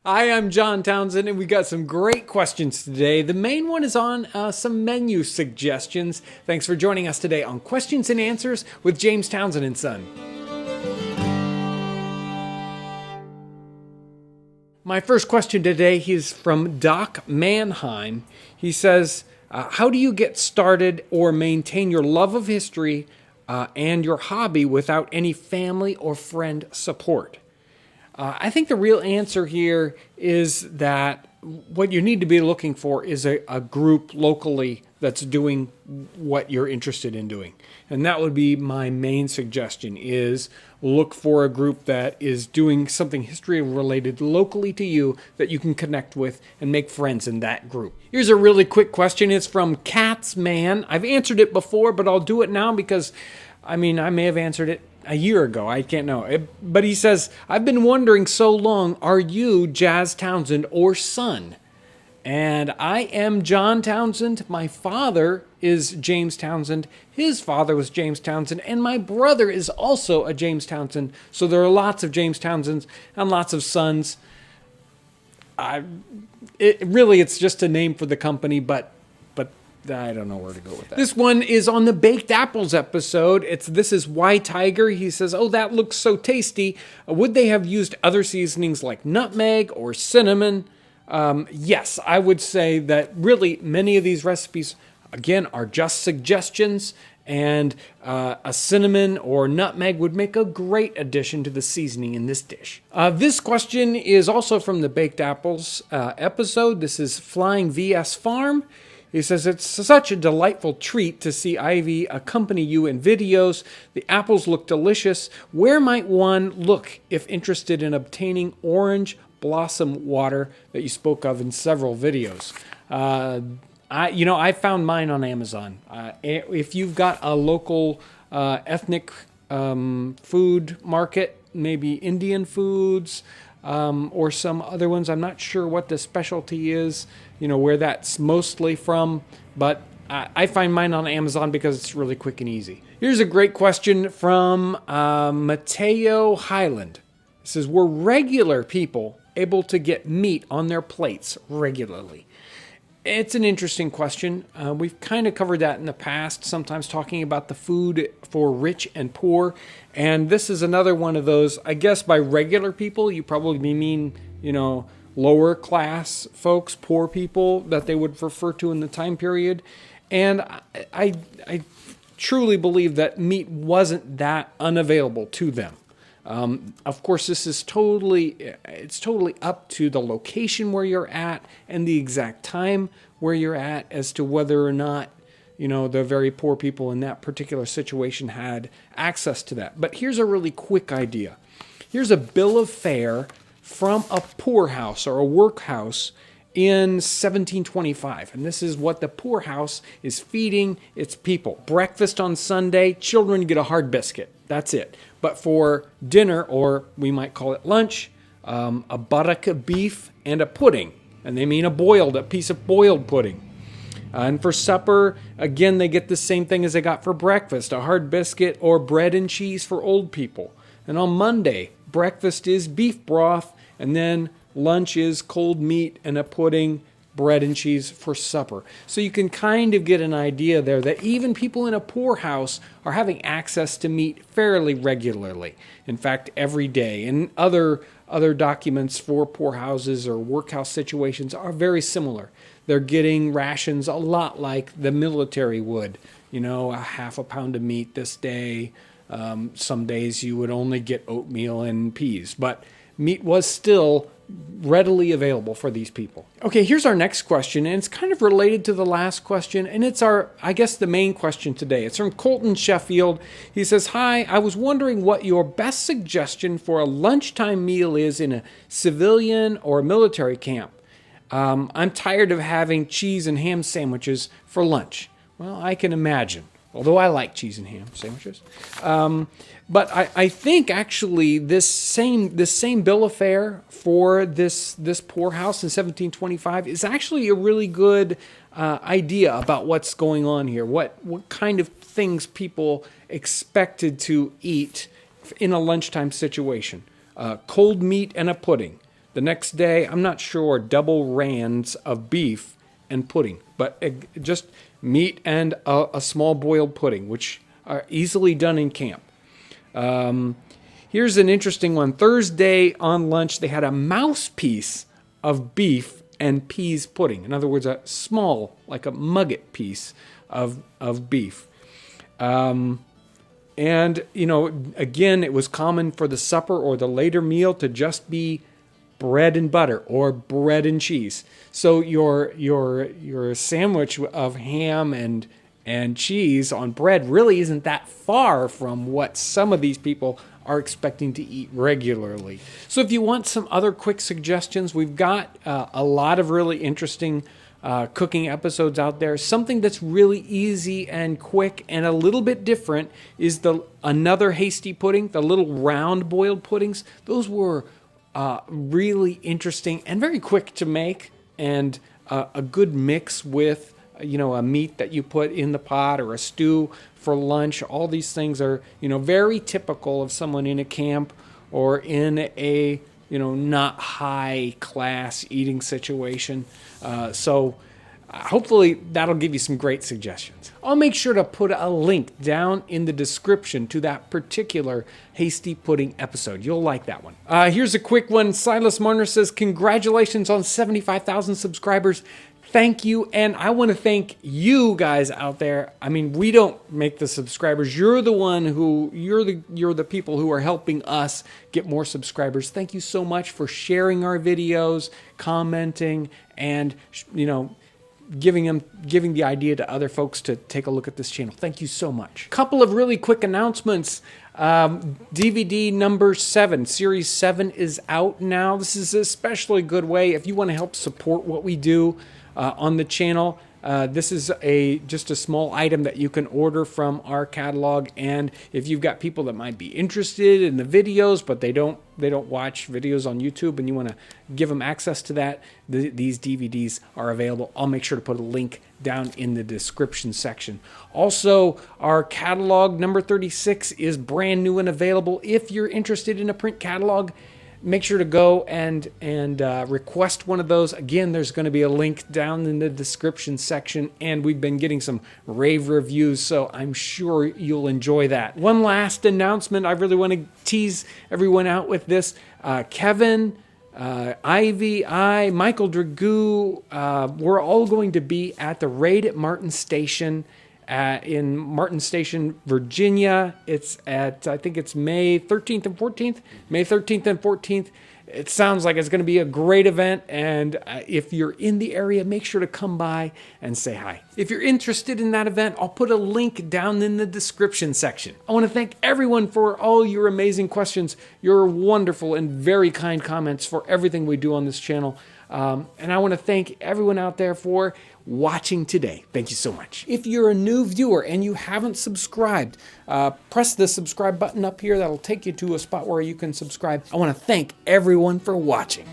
Hi, I'm John Townsend, and we got some great questions today. The main one is on some menu suggestions. Thanks for joining us today on Questions and Answers with James Townsend and Son. My first question today is from Doc Mannheim. He says, how do you get started or maintain your love of history and your hobby without any family or friend support? I think the real answer here is that what you need to be looking for is a group locally that's doing what you're interested in doing. And that would be my main suggestion, is look for a group that is doing something history related locally to you that you can connect with and make friends in that group. Here's a really quick question. It's from Cat's Man. I've answered it before, but I'll do it now because, I may have answered it a year ago. I can't know. But he says, I've been wondering so long, are you Jazz Townsend or Son? And I am John Townsend. My father is James Townsend. His father was James Townsend. And my brother is also a James Townsend. So there are lots of James Townsends and lots of sons. It's just a name for the company, but I don't know where to go with that. This one is on the baked apples episode. This is Why Tiger. He says, oh, that looks so tasty. Would they have used other seasonings like nutmeg or cinnamon? Yes, I would say that really many of these recipes, again, are just suggestions, and a cinnamon or nutmeg would make a great addition to the seasoning in this dish. This question is also from the baked apples episode. This is Flying VS Farm. He says, it's such a delightful treat to see Ivy accompany you in videos. The apples look delicious. Where might one look if interested in obtaining orange blossom water that you spoke of in several videos? I found mine on Amazon. If you've got a local ethnic food market, maybe Indian foods, or some other ones. I'm not sure what the specialty is, where that's mostly from, but I find mine on Amazon because it's really quick and easy. Here's a great question from Mateo Highland. It says, were regular people able to get meat on their plates regularly? It's an interesting question. We've kind of covered that in the past, sometimes talking about the food for rich and poor. And this is another one of those, I guess by regular people, you probably mean, lower class folks, poor people that they would refer to in the time period. And I truly believe that meat wasn't that unavailable to them. Of course, this is totally up to the location where you're at and the exact time where you're at as to whether or not, the very poor people in that particular situation had access to that. But here's a really quick idea. Here's a bill of fare from a poorhouse or a workhouse in 1725. And this is what the poorhouse is feeding its people. Breakfast on Sunday, children get a hard biscuit. That's it. But for dinner, or we might call it lunch, a buttock of beef and a pudding. And they mean a piece of boiled pudding. And for supper, again, they get the same thing as they got for breakfast, a hard biscuit or bread and cheese for old people. And on Monday, breakfast is beef broth, and then lunch is cold meat and a pudding, bread and cheese for supper. So you can kind of get an idea there that even people in a poor house are having access to meat fairly regularly. In fact, every day. And other documents for poor houses or workhouse situations are very similar. They're getting rations a lot like the military would. A half a pound of meat this day. Some days you would only get oatmeal and peas. But meat was still readily available for these people. Okay, here's our next question, and it's kind of related to the last question, and it's the main question today. It's from Colton Sheffield. He says, hi, I was wondering what your best suggestion for a lunchtime meal is in a civilian or military camp. I'm tired of having cheese and ham sandwiches for lunch. Well, I can imagine, although I like cheese and ham sandwiches. But I think actually this same bill of fare for this poorhouse in 1725 is actually a really good idea about what's going on here. What kind of things people expected to eat in a lunchtime situation. Cold meat and a pudding. The next day, I'm not sure, double rans of beef and pudding, but just meat and a small boiled pudding, which are easily done in camp. Here's an interesting one. Thursday on lunch, they had a mouse piece of beef and peas pudding. In other words, a small, like a mugget piece of beef. And, again, it was common for the supper or the later meal to just be bread and butter or bread and cheese. So your sandwich of ham and cheese on bread really isn't that far from what some of these people are expecting to eat regularly. So if you want some other quick suggestions, we've got a lot of really interesting cooking episodes out there. Something that's really easy and quick and a little bit different is another hasty pudding, the little round boiled puddings. Those were really interesting and very quick to make, and a good mix with a meat that you put in the pot or a stew for lunch. All these things are very typical of someone in a camp or in a not high class eating situation. So hopefully that'll give you some great suggestions. I'll make sure to put a link down in the description to that particular Hasty Pudding episode. You'll like that one. Here's a quick one. Silas Marner says, congratulations on 75,000 subscribers. Thank you, and I want to thank you guys out there. I mean, we don't make the subscribers. You're the people who are helping us get more subscribers. Thank you so much for sharing our videos, commenting, and giving the idea to other folks to take a look at this channel. Thank you so much. Couple of really quick announcements. DVD number 7, Series 7 is out now. This is an especially good way if you want to help support what we do on the channel. This is just a small item that you can order from our catalog, and if you've got people that might be interested in the videos but they don't watch videos on YouTube and you want to give them access to that, these DVDs are available. I'll make sure to put a link down in the description section. Also, our catalog number 36 is brand new and available. If you're interested in a print catalog, make sure to go and request one of those. Again, there's going to be a link down in the description section, and we've been getting some rave reviews, so I'm sure you'll enjoy that. One last announcement. I really want to tease everyone out with this. Kevin, Ivy, Michael Dragoo, we're all going to be at the raid at Martin Station in Martin Station, Virginia. It's at, I think it's May 13th and 14th. May 13th and 14th. It sounds like it's going to be a great event, and if you're in the area, make sure to come by and say hi. If you're interested in that event, I'll put a link down in the description section. I want to thank everyone for all your amazing questions, your wonderful and very kind comments for everything we do on this channel. And I want to thank everyone out there for watching today. Thank you so much. If you're a new viewer and you haven't subscribed, press the subscribe button up here. That'll take you to a spot where you can subscribe. I want to thank everyone for watching.